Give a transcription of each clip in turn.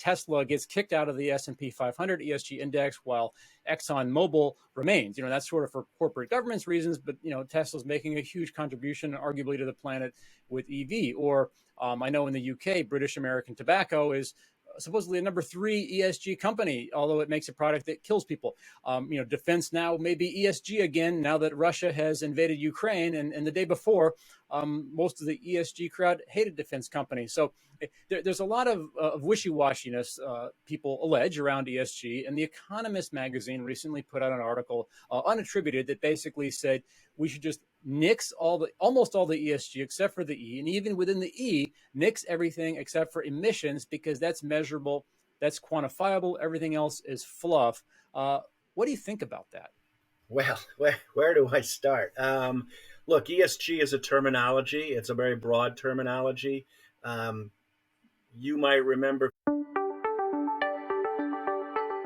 Tesla gets kicked out of the S&P 500 ESG index while ExxonMobil remains. That's sort of for corporate governance reasons, but Tesla's making a huge contribution, arguably, to the planet with EV. Or I know in the UK, British American Tobacco is supposedly a number 3 ESG company, although it makes a product that kills people. Defense now may be ESG again, now that Russia has invaded Ukraine. And the day before, most of the ESG crowd hated defense companies. So there's a lot of wishy-washiness, people allege, around ESG. And The Economist magazine recently put out an article, unattributed, that basically said we should just nix almost all the ESG except for the E, and even within the E, nix everything except for emissions, because that's measurable, that's quantifiable. Everything else is fluff. What do you think about that? Well, where do I start? Look, ESG is a terminology. It's a very broad terminology. You might remember.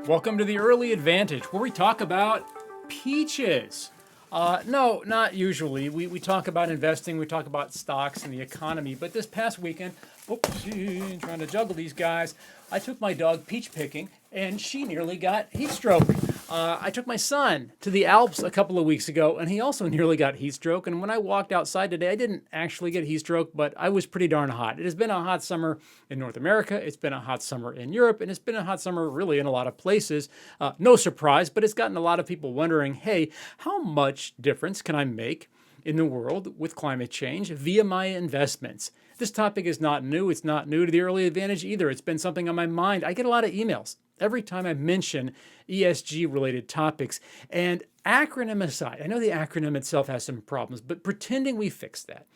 Welcome to the Early Advantage, where we talk about peaches. No, not usually. We talk about investing, we talk about stocks and the economy. But this past weekend, trying to juggle these guys, I took my dog peach picking, and she nearly got heat stroke. I took my son to the Alps a couple of weeks ago, and he also nearly got heat stroke. And when I walked outside today, I didn't actually get heat stroke, but I was pretty darn hot. It has been a hot summer in North America. It's been a hot summer in Europe, and it's been a hot summer really in a lot of places. No surprise, but it's gotten a lot of people wondering, hey, how much difference can I make in the world with climate change via my investments? This topic is not new. It's not new to the Early Advantage either. It's been something on my mind. I get a lot of emails every time I mention ESG-related topics. And acronym aside, I know the acronym itself has some problems, but pretending we fix that.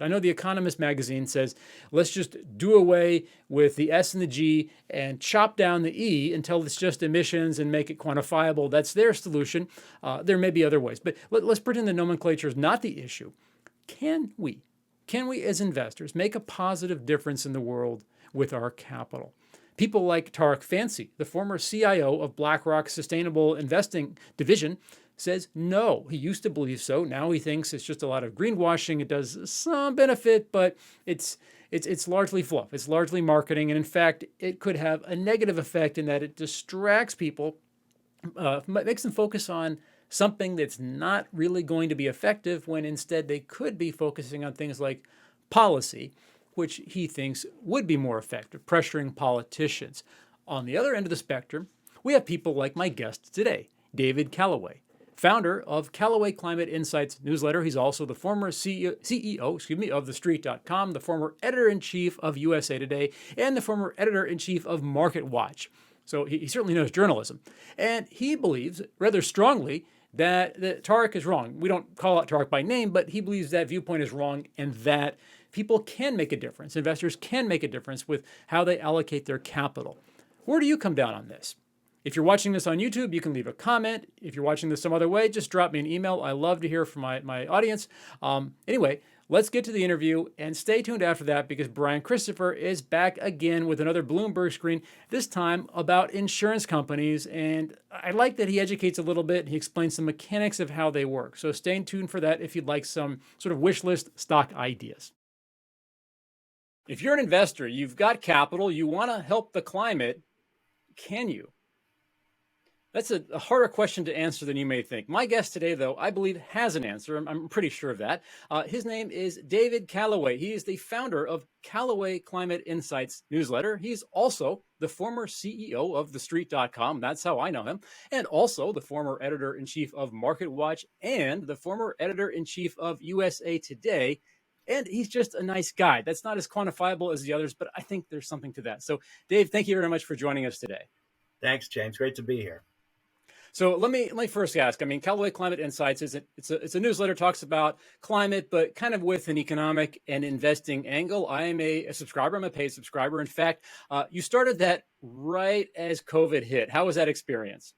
I know The Economist magazine says, let's just do away with the S and the G and chop down the E until it's just emissions and make it quantifiable. That's their solution. There may be other ways, but let's pretend the nomenclature is not the issue. Can we as investors make a positive difference in the world with our capital? People like Tarek Fancy, the former CIO of BlackRock's Sustainable Investing Division, says no. He used to believe so. Now he thinks it's just a lot of greenwashing. It does some benefit, but it's largely fluff. It's largely marketing. And in fact, it could have a negative effect in that it distracts people, makes them focus on something that's not really going to be effective, when instead they could be focusing on things like policy, which he thinks would be more effective, pressuring politicians. On the other end of the spectrum, we have people like my guest today, David Callaway, founder of Callaway Climate Insights newsletter. He's also the former CEO of TheStreet.com, the former editor-in-chief of USA Today, and the former editor-in-chief of MarketWatch. So he certainly knows journalism. And he believes rather strongly that Tarek is wrong. We don't call out Tarek by name, but he believes that viewpoint is wrong, and that people can make a difference. Investors can make a difference with how they allocate their capital. Where do you come down on this? If you're watching this on YouTube, you can leave a comment. If you're watching this some other way, just drop me an email. I love to hear from my audience. Anyway, let's get to the interview, and stay tuned after that, because Brian Christopher is back again with another Bloomberg screen, this time about insurance companies. And I like that he educates a little bit. He explains the mechanics of how they work. So stay tuned for that if you'd like some sort of wish list stock ideas. If you're an investor, you've got capital, you want to help the climate, can you? That's a harder question to answer than you may think. My guest today, though, I believe has an answer. I'm pretty sure of that. His name is David Callaway. He is the founder of Callaway Climate Insights newsletter. He's also the former CEO of TheStreet.com. That's how I know him. And also the former editor-in-chief of MarketWatch and the former editor-in-chief of USA Today. And he's just a nice guy. That's not as quantifiable as the others, but I think there's something to that. So, Dave, thank you very much for joining us today. Thanks, James. Great to be here. So let me first ask. I mean, Callaway Climate Insights it's a newsletter, talks about climate, but kind of with an economic and investing angle. I am a subscriber. I'm a paid subscriber. In fact, you started that right as COVID hit. How was that experience?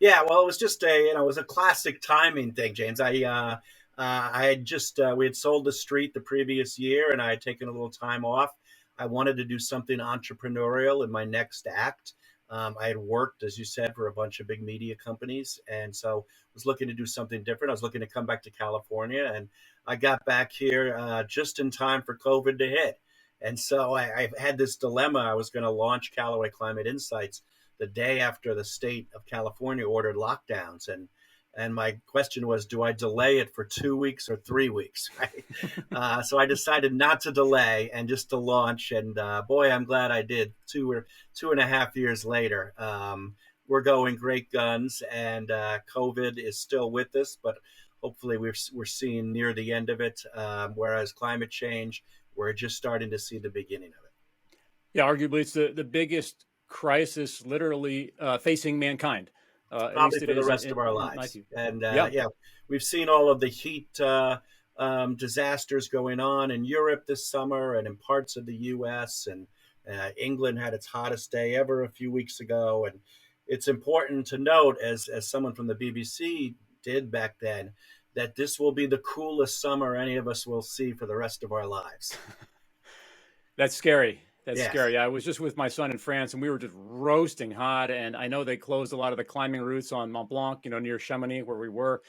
Yeah, well, it was just it was a classic timing thing, James. I had just we had sold the street the previous year, and I had taken a little time off. I wanted to do something entrepreneurial in my next act. I had worked, as you said, for a bunch of big media companies, and so was looking to do something different. I was looking to come back to California, and I got back here just in time for COVID to hit. And so I had this dilemma. I was going to launch Callaway Climate Insights the day after the state of California ordered lockdowns, and my question was, do I delay it for 2 weeks or 3 weeks? Right? So I decided not to delay and just to launch. And boy, I'm glad I did. 2.5 years later, we're going great guns, and COVID is still with us, but hopefully we're seeing near the end of it. Whereas climate change, we're just starting to see the beginning of it. Yeah, arguably it's the biggest crisis literally facing mankind. At Probably least it for the is rest of our in my lives. view. And Yeah. yeah, we've seen all of the heat disasters going on in Europe this summer and in parts of the U.S. And England had its hottest day ever a few weeks ago. And it's important to note, as someone from the BBC did back then, that this will be the coolest summer any of us will see for the rest of our lives. That's scary. That's Yeah. scary. I was just with my son in France, and we were just roasting hot. And I know they closed a lot of the climbing routes on Mont Blanc, near Chamonix, where we were,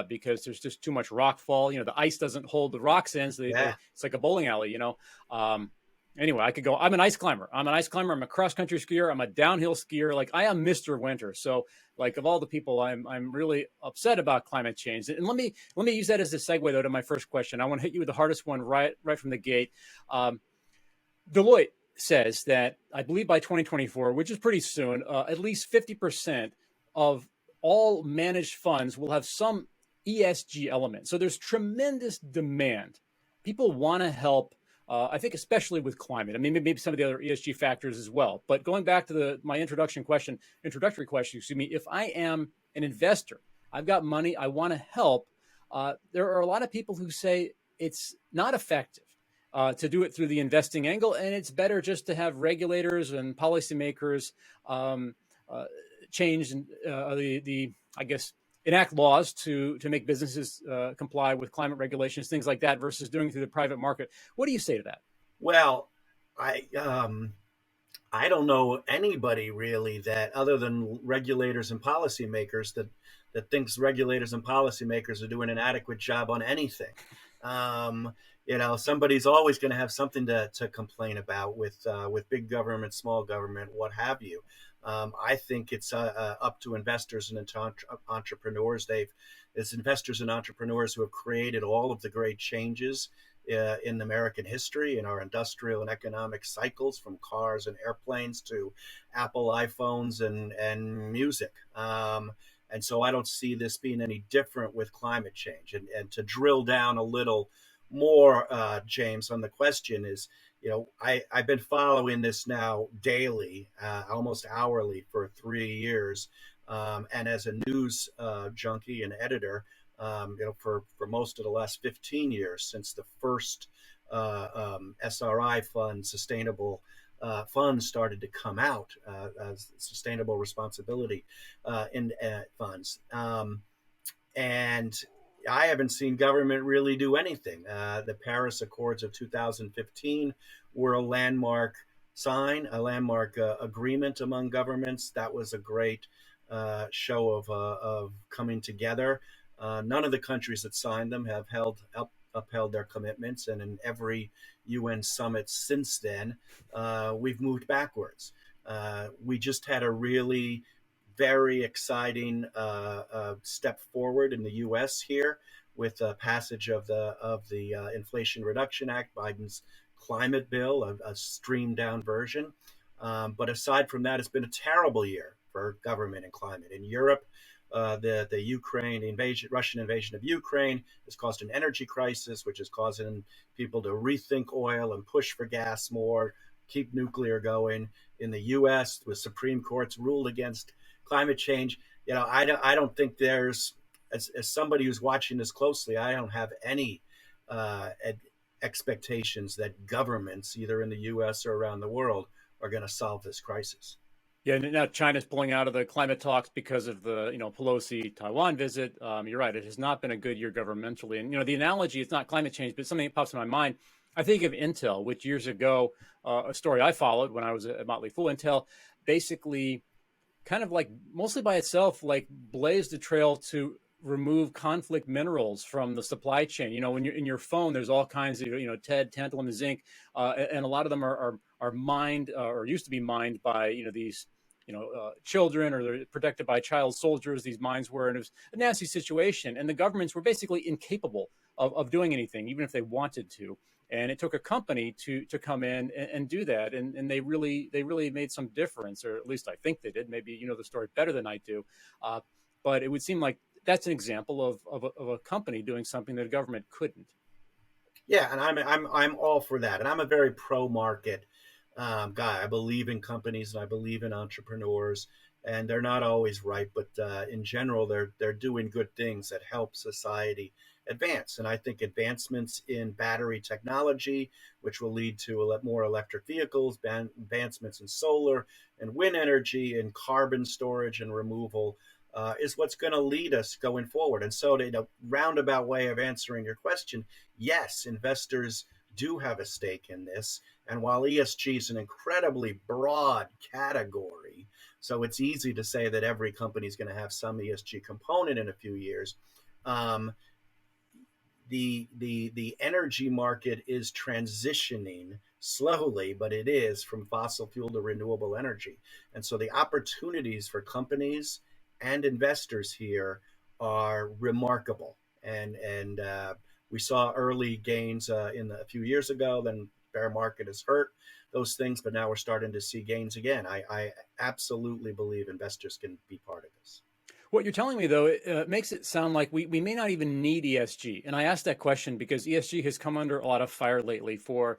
because there's just too much rock fall. The ice doesn't hold the rocks in, so Yeah. it's like a bowling alley. Anyway, I could go. I'm an ice climber. I'm a cross country skier. I'm a downhill skier. Like, I am Mr. Winter. So, like, of all the people, I'm really upset about climate change. And let me use that as a segue though to my first question. I want to hit you with the hardest one right from the gate. Deloitte says that, I believe by 2024, which is pretty soon, at least 50% of all managed funds will have some ESG element. So there's tremendous demand. People want to help. I think especially with climate. I mean, maybe some of the other ESG factors as well. But going back to my introductory question, if I am an investor, I've got money, I want to help. There are a lot of people who say it's not effective to do it through the investing angle, and it's better just to have regulators and policymakers change I guess, enact laws to make businesses comply with climate regulations, things like that, versus doing it through the private market. What do you say to that? Well, I don't know anybody really that, other than regulators and policymakers, that thinks regulators and policymakers are doing an adequate job on anything. Somebody's always going to have something to complain about with big government, small government, what have you. I think it's up to investors and entrepreneurs. It's investors and entrepreneurs who have created all of the great changes in American history, in our industrial and economic cycles, from cars and airplanes to Apple iPhones and music. And so I don't see this being any different with climate change. And to drill down a little more, James, on the question is, I've been following this now daily, almost hourly for 3 years. And as a news junkie and editor, for most of the last 15 years, since the first SRI fund, sustainable funds, started to come out as sustainable responsibility in funds. And I haven't seen government really do anything. The Paris Accords of 2015 were a landmark a landmark agreement among governments. That was a great show of coming together. None of the countries that signed them have upheld their commitments, and in every UN summit since then, we've moved backwards. We just had a really very exciting step forward in the U.S. here with the passage of the Inflation Reduction Act, Biden's climate bill, a streamed down version. But aside from that, it's been a terrible year for government and climate. In Europe, the Russian invasion of Ukraine has caused an energy crisis, which is causing people to rethink oil and push for gas more, keep nuclear going. In the U.S., the Supreme Court's ruled against climate change. I don't think there's, as somebody who's watching this closely, I don't have any expectations that governments, either in the U.S. or around the world, are going to solve this crisis. Yeah, now China's pulling out of the climate talks because of the Pelosi Taiwan visit. You're right; it has not been a good year governmentally. And the analogy, it's not climate change, but something that pops in my mind. I think of Intel, which years ago, a story I followed when I was at Motley Fool. Intel basically, kind of like mostly by itself, like blazed the trail to remove conflict minerals from the supply chain. When you're in your phone, there's all kinds of TED, tantalum, and zinc, and a lot of them are mined or used to be mined by these children, or they're protected by child soldiers. These mines were, and it was a nasty situation, and the governments were basically incapable of doing anything, even if they wanted to. And it took a company to come in and do that, and they really made some difference, or at least I think they did. Maybe you know the story better than I do, but it would seem like that's an example of a company doing something that a government couldn't. Yeah, and I'm all for that, and I'm a very pro market guy. I believe in companies and I believe in entrepreneurs, and they're not always right, but in general, they're doing good things that help society advance. And I think advancements in battery technology, which will lead to more electric vehicles, advancements in solar and wind energy and carbon storage and removal. Is what's going to lead us going forward. And so, in a roundabout way of answering your question, yes, investors do have a stake in this. And while ESG is an incredibly broad category, so it's easy to say that every company is going to have some ESG component in a few years. Um, the energy market is transitioning slowly, but it is from fossil fuel to renewable energy. And so the opportunities for companies and investors here are remarkable. And we saw early gains a few years ago. Then bear market has hurt those things, but now we're starting to see gains again. I absolutely believe investors can be part of this. What you're telling me, though, it makes it sound like we may not even need ESG. And I asked that question because ESG has come under a lot of fire lately for,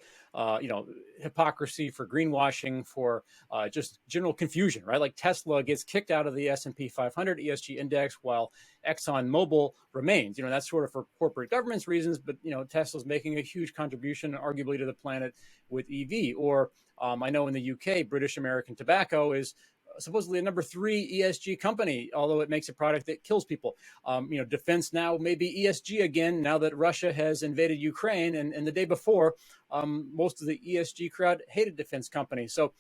hypocrisy, for greenwashing, for just general confusion, right? Like Tesla gets kicked out of the S&P 500 ESG index while ExxonMobil remains. That's sort of for corporate governance reasons, but, Tesla's making a huge contribution, arguably, to the planet with EV. Or I know in the UK, British American Tobacco is supposedly a number 3 ESG company, although it makes a product that kills people. Defense now may be ESG again, now that Russia has invaded Ukraine. And the day before, most of the ESG crowd hated defense companies. So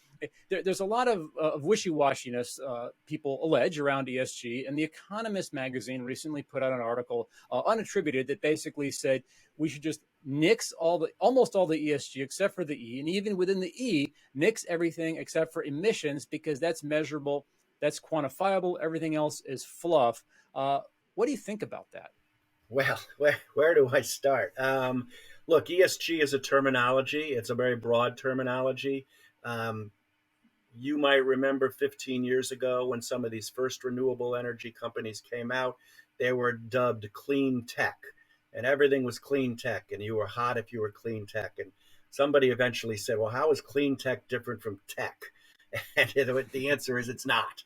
there's a lot of wishy-washiness, people allege, around ESG. And The Economist magazine recently put out an article, unattributed, that basically said we should just nix almost all the ESG except for the E, and even within the E, nix everything except for emissions, because that's measurable, that's quantifiable. Everything else is fluff. What do you think about that? Well, where do I start? Look, ESG is a terminology. It's a very broad terminology. Um, you might remember 15 years ago when some of these first renewable energy companies came out, they were dubbed clean tech, and everything was clean tech, and you were hot if you were clean tech. And somebody eventually said, well, how is clean tech different from tech? And the answer is it's not.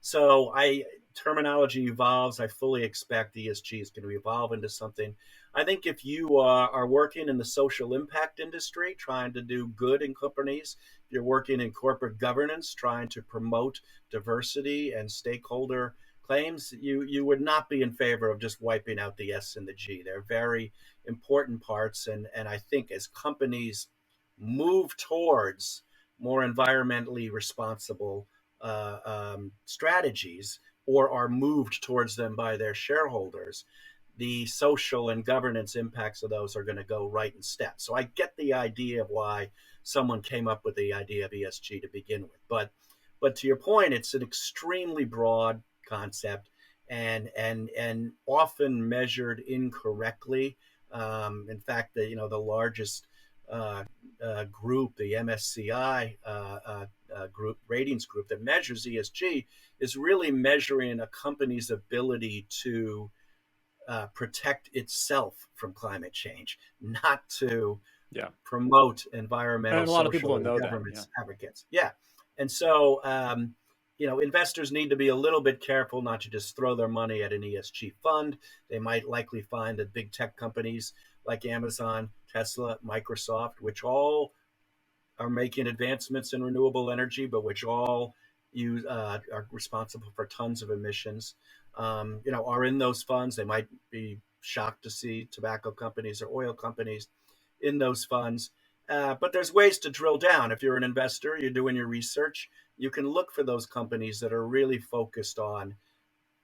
So terminology evolves. I fully expect ESG is going to evolve into something. I think if you are working in the social impact industry, trying to do good in companies, if you're working in corporate governance, trying to promote diversity and stakeholder claims, you would not be in favor of just wiping out the S and the G. They're very important parts. And I think as companies move towards more environmentally responsible strategies, or are moved towards them by their shareholders, the social and governance impacts of those are going to go right in step. So I get the idea of why someone came up with the idea of ESG to begin with. But to your point, it's an extremely broad concept, and often measured incorrectly. In fact, the largest group, the MSCI group, ratings group that measures ESG, is really measuring a company's ability to protect itself from climate change, not to Yeah. promote environmental, And a lot of people social, don't and know that. governance advocates. Yeah. And so, investors need to be a little bit careful not to just throw their money at an ESG fund. They might likely find that big tech companies like Amazon, Tesla, Microsoft, which all are making advancements in renewable energy, but which all are responsible for tons of emissions, are in those funds. They might be shocked to see tobacco companies or oil companies in those funds. But there's ways to drill down. If you're an investor, you're doing your research, you can look for those companies that are really focused on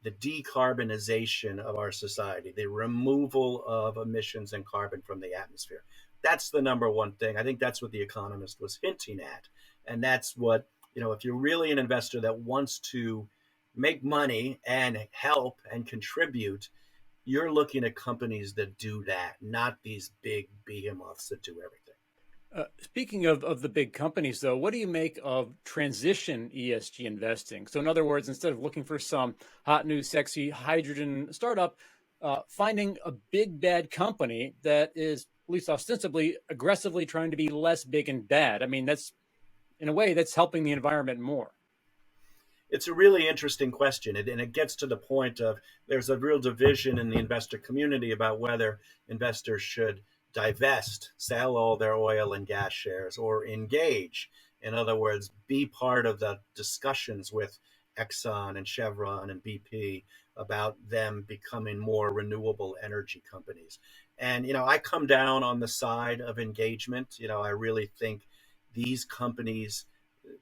the decarbonization of our society, the removal of emissions and carbon from the atmosphere. That's the number one thing. I think that's what The Economist was hinting at. And that's what, if you're really an investor that wants to make money and help and contribute, you're looking at companies that do that, not these big behemoths that do everything. Speaking of the big companies, though, what do you make of transition ESG investing? So, in other words, instead of looking for some hot new, sexy hydrogen startup, finding a big bad company that is, at least ostensibly, aggressively trying to be less big and bad. I mean, that's in a way that's helping the environment more. It's a really interesting question, and it gets to the point of there's a real division in the investor community about whether investors should divest, sell all their oil and gas shares, or engage. In other words, be part of the discussions with Exxon and Chevron and BP about them becoming more renewable energy companies. And, I come down on the side of engagement. I really think these companies,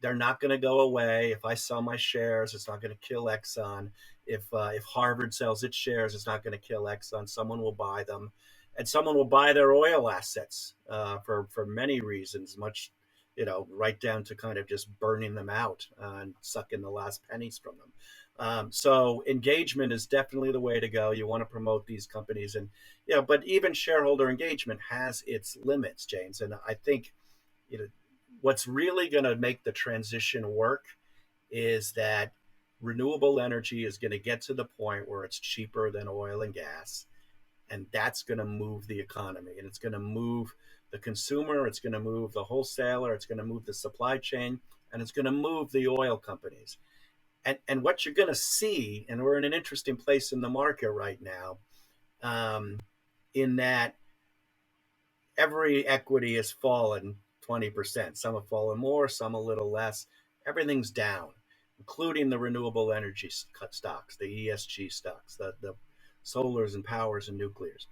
they're not going to go away. If I sell my shares, it's not going to kill Exxon. If Harvard sells its shares, it's not going to kill Exxon. Someone will buy them, and someone will buy their oil assets for many reasons, much right down to kind of just burning them out and sucking the last pennies from them. So engagement is definitely the way to go. You want to promote these companies, and but even shareholder engagement has its limits, James. And I think what's really going to make the transition work is that renewable energy is going to get to the point where it's cheaper than oil and gas. And that's going to move the economy, and it's going to move the consumer. It's going to move the wholesaler. It's going to move the supply chain, and it's going to move the oil companies. And what you're going to see, and we're in an interesting place in the market right now, in that every equity has fallen 20%. Some have fallen more, some a little less. Everything's down, including the renewable energy stocks, the ESG stocks, the solars and powers and nuclears.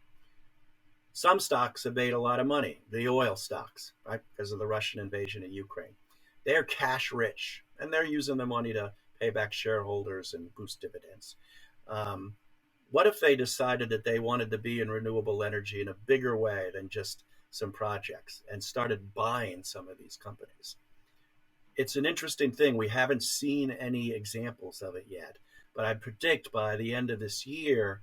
Some stocks have made a lot of money, the oil stocks, right, because of the Russian invasion of Ukraine. They're cash rich, and they're using the money to pay back shareholders and boost dividends. What if they decided that they wanted to be in renewable energy in a bigger way than just some projects and started buying some of these companies? It's an interesting thing. We haven't seen any examples of it yet, but I predict by the end of this year,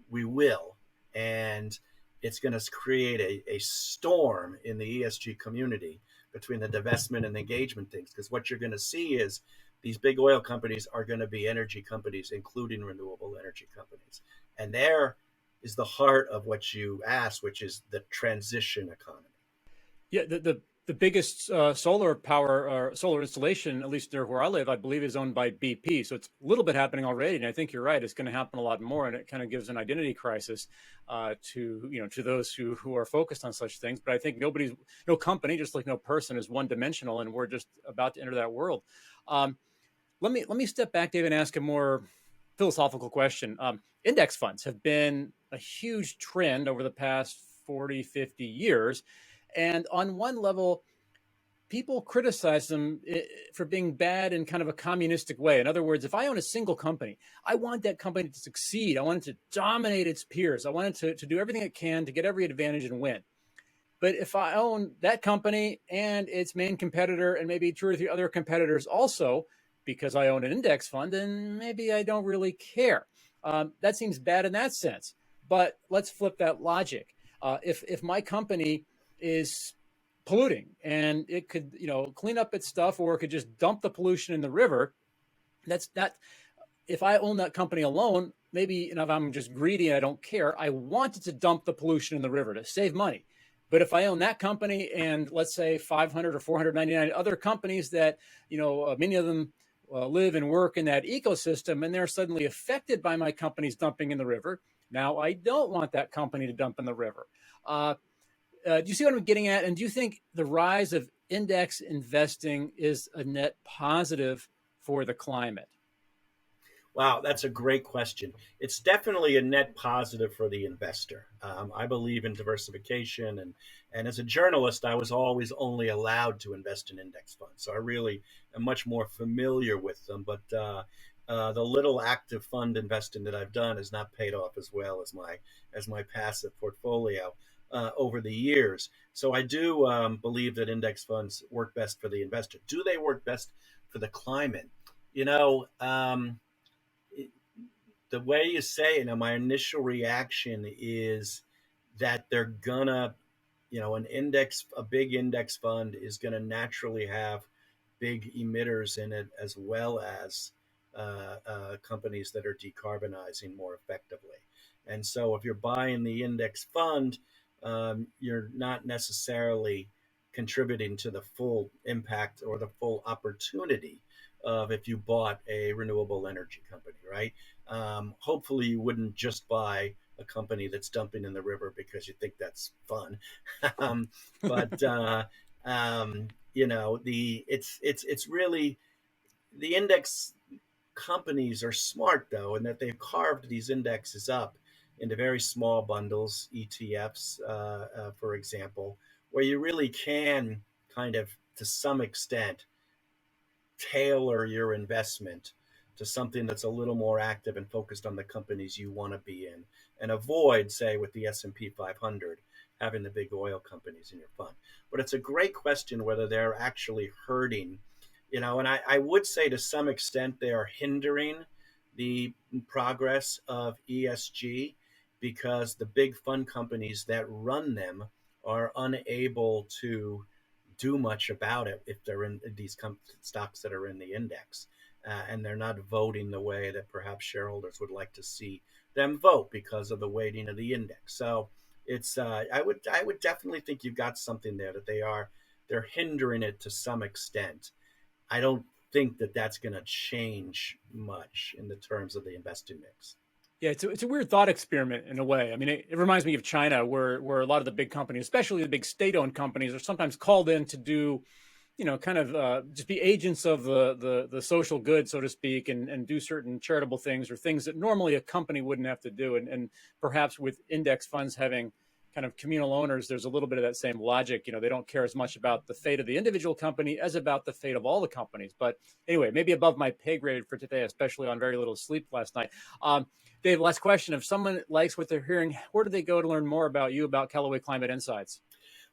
we will. And it's going to create a storm in the ESG community between the divestment and the engagement things. Because what you're going to see is these big oil companies are going to be energy companies, including renewable energy companies. And there is the heart of what you asked, which is the transition economy. Yeah, the biggest solar power or solar installation, at least near where I live, I believe is owned by BP. So it's a little bit happening already, and I think you're right. It's going to happen a lot more, and it kind of gives an identity crisis to those who are focused on such things. But I think no company, just like no person, is one dimensional, and we're just about to enter that world. Let me step back, David, and ask a more philosophical question. Index funds have been a huge trend over the past 40, 50 years. And on one level, people criticize them for being bad in kind of a communistic way. In other words, if I own a single company, I want that company to succeed. I want it to dominate its peers. I want it to do everything it can to get every advantage and win. But if I own that company and its main competitor and maybe two or three other competitors also, because I own an index fund, then maybe I don't really care. That seems bad in that sense. But let's flip that logic. If my company is polluting and it could, clean up its stuff, or it could just dump the pollution in the river, that's not. If I own that company alone, maybe, if I'm just greedy and I don't care, I wanted to dump the pollution in the river to save money. But if I own that company and let's say 500 or 499 other companies that, many of them live and work in that ecosystem, and they're suddenly affected by my company's dumping in the river, now I don't want that company to dump in the river. Do you see what I'm getting at? And do you think the rise of index investing is a net positive for the climate? Wow, that's a great question. It's definitely a net positive for the investor. I believe in diversification, and as a journalist, I was always only allowed to invest in index funds. So I really am much more familiar with them. But the little active fund investing that I've done has not paid off as well as my passive portfolio over the years. So I do believe that index funds work best for the investor. Do they work best for the climate? You know, the way you say it, my initial reaction is that they're gonna, a big index fund is gonna naturally have big emitters in it, as well as companies that are decarbonizing more effectively. And so if you're buying the index fund, you're not necessarily contributing to the full impact or the full opportunity of if you bought a renewable energy company, right? Hopefully, you wouldn't just buy a company that's dumping in the river because you think that's fun. But it's really, the index companies are smart though, in that they've carved these indexes up into very small bundles, ETFs, for example, where you really can kind of, to some extent, tailor your investment to something that's a little more active and focused on the companies you want to be in, and avoid, say, with the S&P 500, having the big oil companies in your fund. But it's a great question whether they're actually hurting, and I would say to some extent they are hindering the progress of ESG, because the big fund companies that run them are unable to do much about it if they're in these stocks that are in the index, and they're not voting the way that perhaps shareholders would like to see them vote because of the weighting of the index. So it's I would definitely think you've got something there, that they're hindering it to some extent. I don't think that that's going to change much in the terms of the investing mix. Yeah, it's a weird thought experiment in a way. I mean, it reminds me of China, where a lot of the big companies, especially the big state-owned companies, are sometimes called in to do, kind of just be agents of the social good, so to speak, and do certain charitable things, or things that normally a company wouldn't have to do. And perhaps with index funds having kind of communal owners, there's a little bit of that same logic. They don't care as much about the fate of the individual company as about the fate of all the companies. But anyway, maybe above my pay grade for today, especially on very little sleep last night. Dave, last question. If someone likes what they're hearing, where do they go to learn more about you, about Callaway Climate Insights?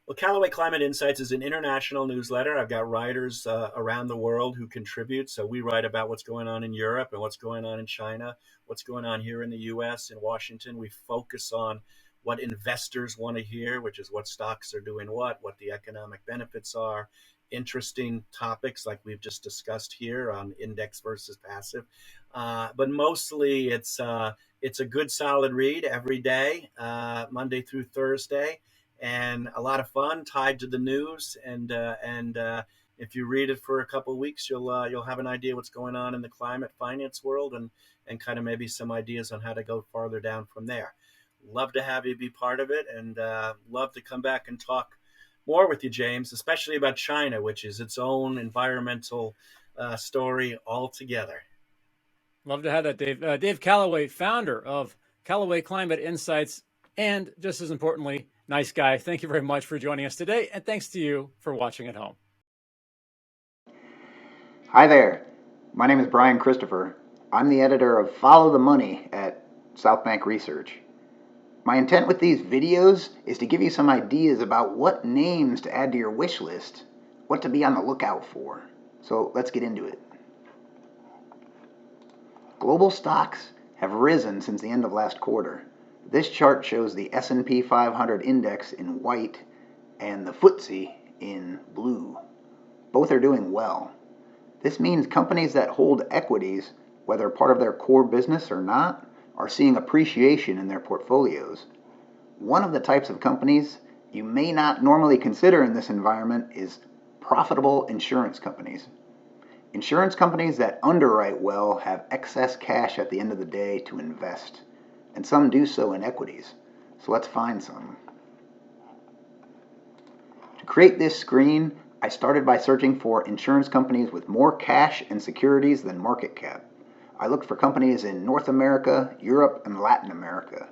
Well, Callaway Climate Insights is an international newsletter. I've got writers around the world who contribute. So we write about what's going on in Europe and what's going on in China, what's going on here in the U.S., in Washington. We focus on what investors want to hear, which is what stocks are doing, what the economic benefits are, interesting topics like we've just discussed here on index versus passive. But mostly it's a good solid read every day, Monday through Thursday, and a lot of fun tied to the news. And if you read it for a couple of weeks, you'll have an idea what's going on in the climate finance world, and kind of maybe some ideas on how to go farther down from there. Love to have you be part of it, and love to come back and talk more with you, James, especially about China, which is its own environmental story altogether. Love to have that, Dave. Dave Callaway, founder of Callaway Climate Insights, and just as importantly, nice guy. Thank you very much for joining us today, and thanks to you for watching at home. Hi there. My name is Brian Christopher. I'm the editor of Follow the Money at South Bank Research. My intent with these videos is to give you some ideas about what names to add to your wish list, what to be on the lookout for. So let's get into it. Global stocks have risen since the end of last quarter. This chart shows the S&P 500 index in white and the FTSE in blue. Both are doing well. This means companies that hold equities, whether part of their core business or not, are seeing appreciation in their portfolios. One of the types of companies you may not normally consider in this environment is profitable insurance companies. Insurance companies that underwrite well have excess cash at the end of the day to invest, and some do so in equities. So let's find some. To create this screen, I started by searching for insurance companies with more cash and securities than market cap. I looked for companies in North America, Europe, and Latin America.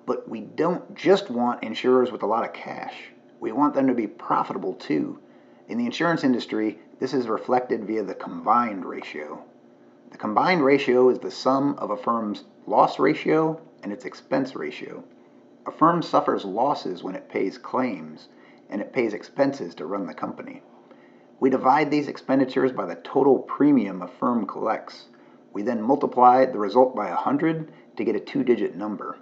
But we don't just want insurers with a lot of cash. We want them to be profitable too. In the insurance industry, this is reflected via the combined ratio. The combined ratio is the sum of a firm's loss ratio and its expense ratio. A firm suffers losses when it pays claims, and it pays expenses to run the company. We divide these expenditures by the total premium a firm collects. We then multiply the result by 100 to get a two-digit number.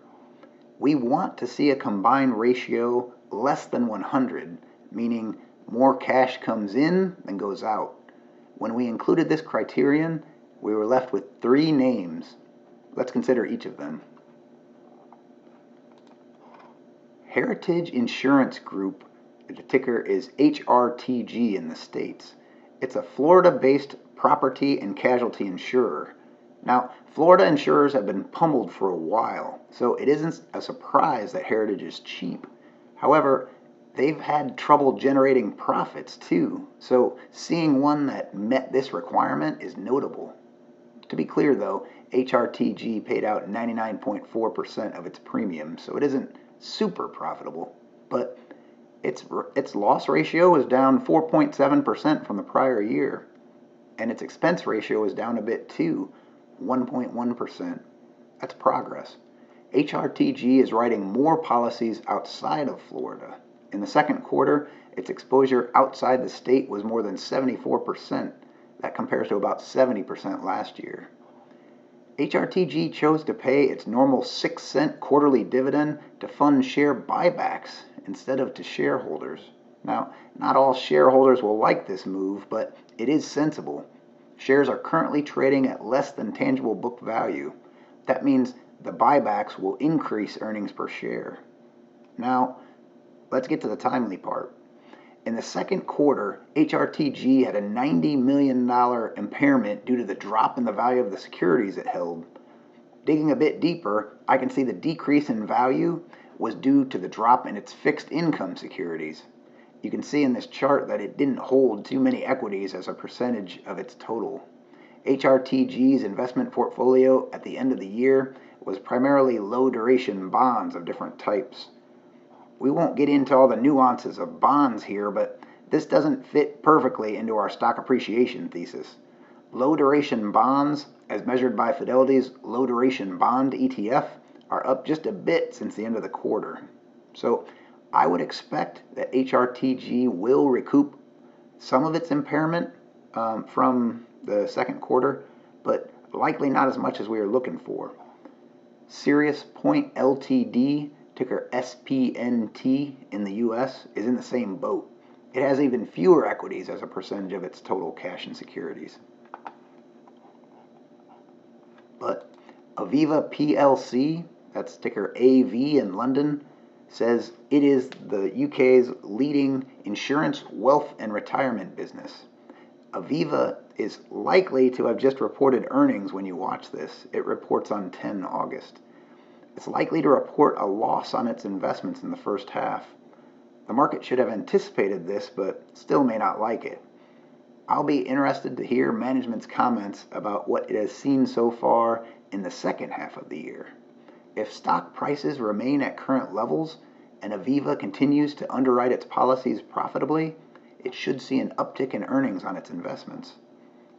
We want to see a combined ratio less than 100, meaning more cash comes in than goes out. When we included this criterion, we were left with 3 names. Let's consider each of them. Heritage Insurance Group, the ticker is HRTG in the States. It's a Florida-based property and casualty insurer. Now, Florida insurers have been pummeled for a while, so it isn't a surprise that Heritage is cheap. However, they've had trouble generating profits too, so seeing one that met this requirement is notable. To be clear though, HRTG paid out 99.4% of its premium, so it isn't super profitable, but its loss ratio is down 4.7% from the prior year, and its expense ratio is down a bit too, 1.1%. That's progress. HRTG is writing more policies outside of Florida. In the second quarter, its exposure outside the state was more than 74%. That compares to about 70% last year. HRTG chose to pay its normal 6-cent quarterly dividend to fund share buybacks instead of to shareholders. Now, not all shareholders will like this move, but it is sensible. Shares are currently trading at less than tangible book value. That means the buybacks will increase earnings per share. Now, let's get to the timely part. In the second quarter, HRTG had a $90 million impairment due to the drop in the value of the securities it held. Digging a bit deeper, I can see the decrease in value was due to the drop in its fixed income securities. You can see in this chart that it didn't hold too many equities as a percentage of its total. HRTG's investment portfolio at the end of the year was primarily low-duration bonds of different types. We won't get into all the nuances of bonds here, but this doesn't fit perfectly into our stock appreciation thesis. Low-duration bonds, as measured by Fidelity's low-duration bond ETF, are up just a bit since the end of the quarter. So I would expect that HRTG will recoup some of its impairment from the second quarter, but likely not as much as we are looking for. Sirius Point Ltd, ticker SPNT in the U.S., is in the same boat. It has even fewer equities as a percentage of its total cash and securities. But Aviva PLC, that's ticker AV in London, says it is the UK's leading insurance, wealth, and retirement business. Aviva is likely to have just reported earnings when you watch this. It reports on 10 August. It's likely to report a loss on its investments in the first half. The market should have anticipated this, but still may not like it. I'll be interested to hear management's comments about what it has seen so far in the second half of the year. If stock prices remain at current levels and Aviva continues to underwrite its policies profitably, it should see an uptick in earnings on its investments.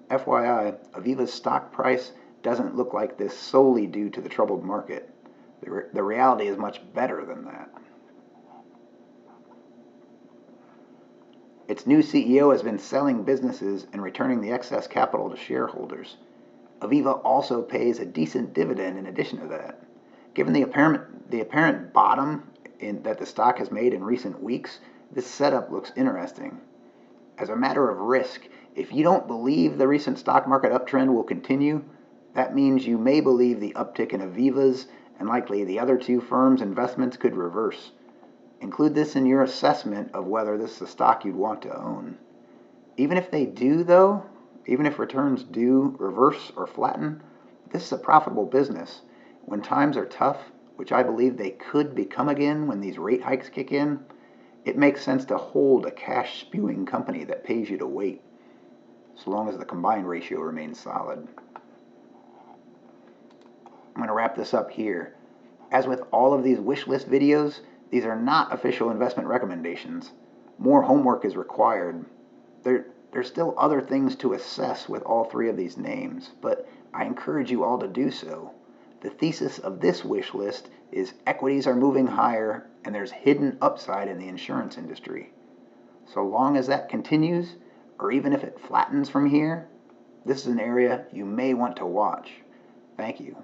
FYI, Aviva's stock price doesn't look like this solely due to the troubled market. The reality is much better than that. Its new CEO has been selling businesses and returning the excess capital to shareholders. Aviva also pays a decent dividend in addition to that. Given the apparent bottom that the stock has made in recent weeks, this setup looks interesting. As a matter of risk, if you don't believe the recent stock market uptrend will continue, that means you may believe the uptick in Aviva's and likely the other two firms' investments could reverse. Include this in your assessment of whether this is a stock you'd want to own. Even if they do, though, even if returns do reverse or flatten, this is a profitable business. When times are tough, which I believe they could become again when these rate hikes kick in, it makes sense to hold a cash-spewing company that pays you to wait, so long as the combined ratio remains solid. I'm going to wrap this up here. As with all of these wish list videos, these are not official investment recommendations. More homework is required. There's still other things to assess with all three of these names, but I encourage you all to do so. The thesis of this wish list is equities are moving higher and there's hidden upside in the insurance industry. So long as that continues, or even if it flattens from here, this is an area you may want to watch. Thank you.